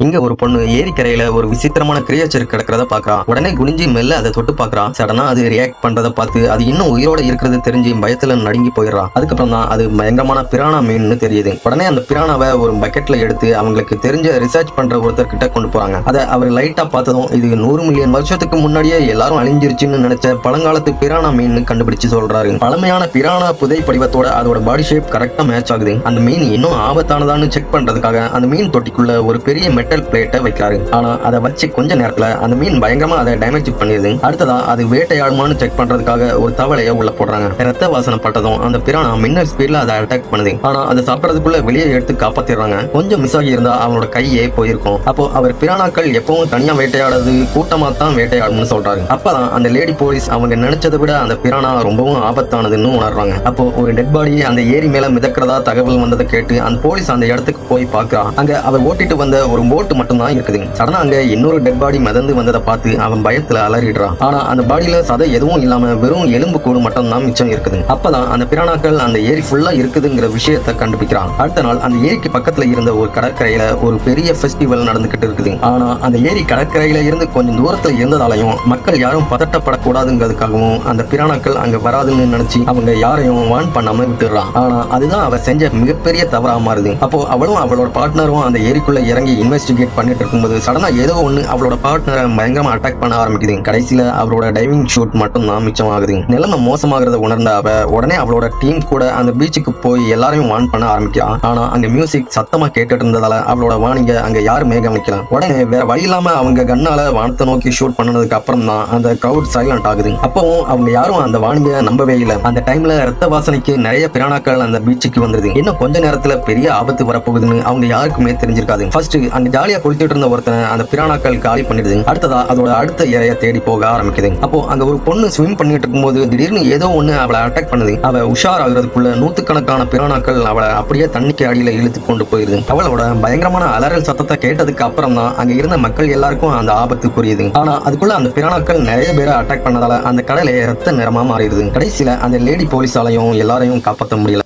இங்க ஒரு பொண்ணு ஏரிக்கரையில ஒரு விசித்திரமான கிரியேச்சர் கிடக்கிறத பாக்குறா. உடனே குனிஞ்சி மெல்ல அதை தொட்டு பாக்குறா. சடனா அது ரியாக்ட் பண்றத பார்த்து அது இன்னும் உயிரோட இருக்கிறது தெரிஞ்சு பயத்துல நடுங்கி போயிடுறா. அதுக்கப்புறம் தான் அது பயங்கரமான பிரானா மீன் தெரியுது. உடனே அந்த பிரானாவை ஒரு பக்கெட்ல எடுத்து அவங்களுக்கு தெரிஞ்ச ரிசர்ச் பண்ற ஒருத்தர் கிட்ட கொண்டு போறாங்க. அதை அவர் லைட்டா பார்த்ததும் இது 100 மில்லியன் வருஷத்துக்கு முன்னாடியே எல்லாரும் அழிஞ்சிருச்சுன்னு நினைச்ச பழங்காலத்து பிரானா மீன் கண்டுபிடிச்சு சொல்றாரு. பழமையான பிரானா புதை படிவத்தோட அதோட பாடி ஷேப் கரெக்டா மேட்ச் ஆகுது. அந்த மீன் இன்னும் ஆபத்தானதான்னு செக் பண்றதுக்காக அந்த மீன் தொட்டிக்குள்ள ஒரு பெரிய மெட்டல் பிளேட்டை வைக்கிறாரு. ஆனா அதை வச்சு கொஞ்ச நேரத்துல அந்த மீன் பயங்கரமா அதை டேமேஜ் பண்ணிடுது. அடுத்ததா அது வேட்டையாடுமான்னு செக் பண்றதுக்காக ஒரு தவளைய உள்ள போடுறாங்க. ரத்த வாசனை பட்டதும் அந்த பிரானா மின்னல் ஸ்பீட்ல அதை அட்டாக் பண்ணுது. ஆனா அதை சாப்பிடறதுக்குள்ள வெளியே எடுத்து காப்பாத்திடுறாங்க. கொஞ்சம் மிஸ் ஆகி இருந்தா அவனோட கையே போயிருக்கும். அப்போ அவர் பிரானாக்கள் எப்பவும் தனியா வேட்டையாடுறது கூட்டமா தான் வேட்டையாடும்னு சொல்றாரு. அப்பதான் அந்த லேடி போலீஸ் அவங்க நினைச்சதை விட அந்த பிரானா ரொம்பவும் ஆபத்தானதுன்னு உணர்றாங்க. அப்போ ஒரு டெட் பாடி அந்த ஏரி மேல மிதக்கிறதா தகவல் வந்ததை கேட்டு அந்த போலீஸ் அந்த இடத்துக்கு போய் பாக்குறா. அங்க அவர் ஓட்டிட்டு வந்த ஒரு போட்டு மட்டும் தான் இருக்குது. சடனா அங்க இன்னொரு டெட் பாடி மிதந்து வந்ததை பார்த்து அவன் பயத்துல அலறிடுறான். ஆனா அந்த பாடியில சதை எதுவும் இல்லாம வெறும் எலும்பு கூடு மட்டும் தான் மிச்சம் இருக்குது. அப்பதான் அந்த பிரானாக்கள் அந்த ஏரி ஃபுல்லா இருக்குதுங்கிற விஷயத்தை கண்டுபிடிக்கிறான். அடுத்த நாள் அந்த ஏரிக்கு பக்கத்துல இருந்த ஒரு கடற்கரையில ஒரு பெரிய ஃபெஸ்டிவல் நடந்துகிட்டு இருக்குது. ஆனா அந்த ஏரி கடற்கரையில இருந்து கொஞ்சம் தூரத்துல இருந்ததாலையும் மக்கள் யாரும் பதட்டப்படக்கூடாதுங்கிறதுக்காகவும் அந்த பிரானாக்கள் அங்க வராதுன்னு நினைச்சு அவங்க யாரையும் வார்ன் பண்ணாம விட்டுறான். ஆனா அதுதான் அவ செஞ்ச மிகப்பெரிய தவறா மாறுது. அப்போ அவளும் அவளோட பார்ட்னரும் அந்த ஏரிக்குள்ள இறங்கி இன்வெஸ்டிகேட் பண்ணிட்டு இருக்கும்போது சடனா ஏதோ ஒண்ணு அவளோட பார்ட்னரை பயங்கரமா அட்டாக் பண்ண ஆரம்பிக்குது. கடைசியில அவளோட டைவிங் ஷூட் மட்டும் தான் மிச்சம் ஆகுது. நிலைமை மோசமாகிறத உணர்ந்த அவ உடனே அவளோட டீம் கூட அந்த பீச்சுக்கு போய் எல்லாரையும் வார்ன் பண்ண ஆரம்பிக்கிறான். ஆனா அங்க மியூசிக் சத்தமா கேட்டுட்டு இருந்ததால அவளோட வார்னிங்க அங்க யாருமே கவனிக்கல. உடனே வேற வழி இல்லாம அவங்க கண்ணால வானத்தை நோக்கி ஷூட் பண்ணதுக்கு அப்புறம் தான் அந்த கிரௌட் சைலண்ட் ஆகுது. அப்பவும் அவங்க யாரும் அந்த வார்னிங்க நம்பவே இல்லை. அந்த டைம்ல ரத்த வாசனைக்கு நிறைய பிரானாக்கள் அந்த பீச்சுக்கு வந்துருது. இன்னும் கொஞ்ச நேரத்துல பெரிய ஆபத்து வரப்போகுதுன்னு அவங்க யாருக்குமே தெரிஞ்சிருக்காது. ஃபர்ஸ்ட் அங்க ஜாலியா குளிச்சுட்டு இருந்த ஒருத்தனை அந்த பிரானாக்கள் காலி பண்ணிடுது. அடுத்ததா அதோட அடுத்த இறைய தேடி போக ஆரம்பிக்குது. அப்போ அங்க ஒரு பொண்ணு ஸ்விம் பண்ணிட்டு இருக்கும்போது திடீர்னு ஏதோ ஒண்ணு அவளை அட்டாக் பண்ணுது. அவ உஷார் ஆகுறதுக்குள்ள 100கணக்கான பிரானாக்கள் அவளை அப்படியே தண்ணிக்கு அடியில இழுத்து கொண்டு போயிருது. அவளோட பயங்கரமான அலறல் சத்தத்தை கேட்டதுக்கு அப்புறம் தான் அங்க இருந்த மக்கள் எல்லாருக்கும் அந்த ஆபத்து புரியுது. ஆனா அதுக்குள்ள அந்த பிரானாக்கள் நிறைய பேரை அட்டாக் பண்ணதால அந்த கடலை ரத்த நிறமா மாறிடுது. கடைசியில அந்த லேடி போலீஸாலையும் எல்லாரையும் காப்பாற்ற முடியல.